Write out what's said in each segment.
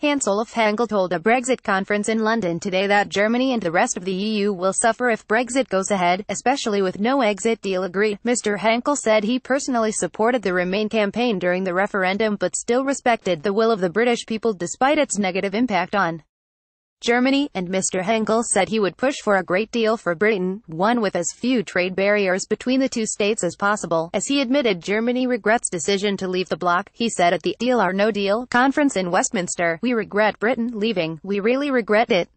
HansOlaf Henkel told a Brexit conference in London today that Germany and the rest of the EU will suffer if Brexit goes ahead, especially with no exit deal agreed. Mr Henkel said he personally supported the Remain campaign during the referendum but still respected the will of the British people despite its negative impact on Germany, and Mr Henkel said he would push for a great deal for Britain, one with as few trade barriers between the two states as possible. As he admitted Germany regrets decision to leave the bloc, he said at the Deal or No Deal conference in Westminster, "We regret Britain leaving, we really regret it.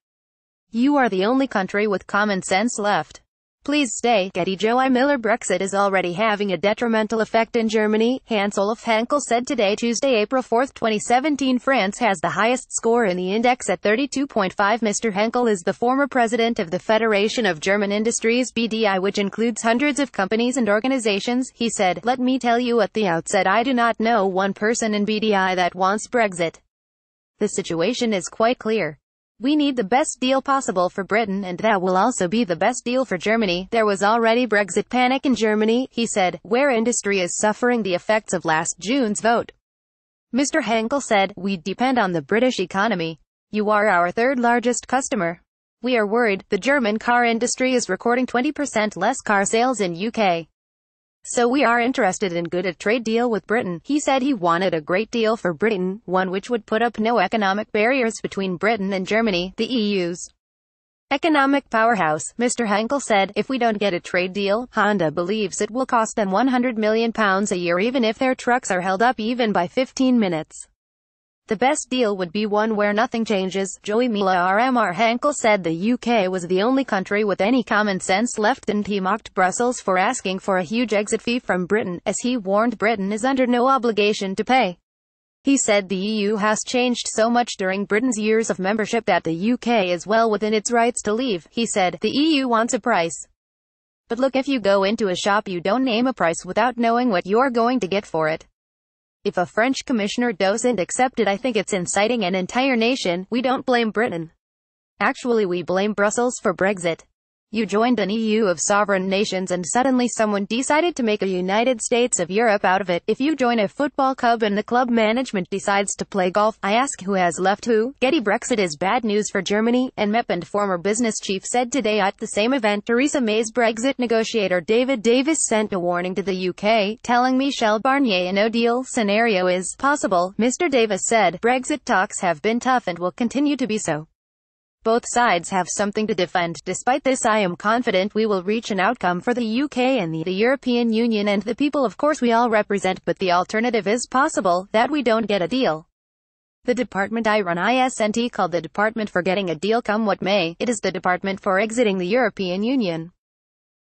You are the only country with common sense left. Please stay." Getty Joe I. Miller. Brexit is already having a detrimental effect in Germany, HansOlaf Henkel said today, Tuesday, April 4, 2017. France has the highest score in the index at 32.5. Mr Henkel is the former president of the Federation of German Industries (BDI), which includes hundreds of companies and organizations. He said, "Let me tell you at the outset, I do not know one person in BDI that wants Brexit. The situation is quite clear. We need the best deal possible for Britain, and that will also be the best deal for Germany. There was already Brexit panic in Germany," he said, "where industry is suffering the effects of last June's vote." Mr Henkel said, "We depend on the British economy. You are our third largest customer. We are worried. The German car industry is recording 20% less car sales in UK. So we are interested in a trade deal with Britain." He said he wanted a great deal for Britain, one which would put up no economic barriers between Britain and Germany, the EU's economic powerhouse. Mr Henkel said, "If we don't get a trade deal, Honda believes it will cost them £100 million a year even if their trucks are held up even by 15 minutes. The best deal would be one where nothing changes." Joey Mila RMR Henkel said the UK was the only country with any common sense left, and he mocked Brussels for asking for a huge exit fee from Britain, as he warned Britain is under no obligation to pay. He said the EU has changed so much during Britain's years of membership that the UK is well within its rights to leave. He said, "The EU wants a price. But look, if you go into a shop you don't name a price without knowing what you're going to get for it. If a French commissioner doesn't accept it, I think it's inciting an entire nation. We don't blame Britain. Actually, we blame Brussels for Brexit. You joined an EU of sovereign nations and suddenly someone decided to make a United States of Europe out of it. If you join a football club and the club management decides to play golf, I ask who has left who." Getty Brexit is bad news for Germany, and MEP and former business chief said today at the same event. Theresa May's Brexit negotiator David Davis sent a warning to the UK, telling Michel Barnier a no-deal scenario is possible. Mr Davis said, "Brexit talks have been tough and will continue to be so. Both sides have something to defend. Despite this, I am confident we will reach an outcome for the UK and the European Union and the people of course we all represent, but the alternative is possible, that we don't get a deal." The department I run isn't called the Department for Getting a Deal come what may. It is the Department for Exiting the European Union.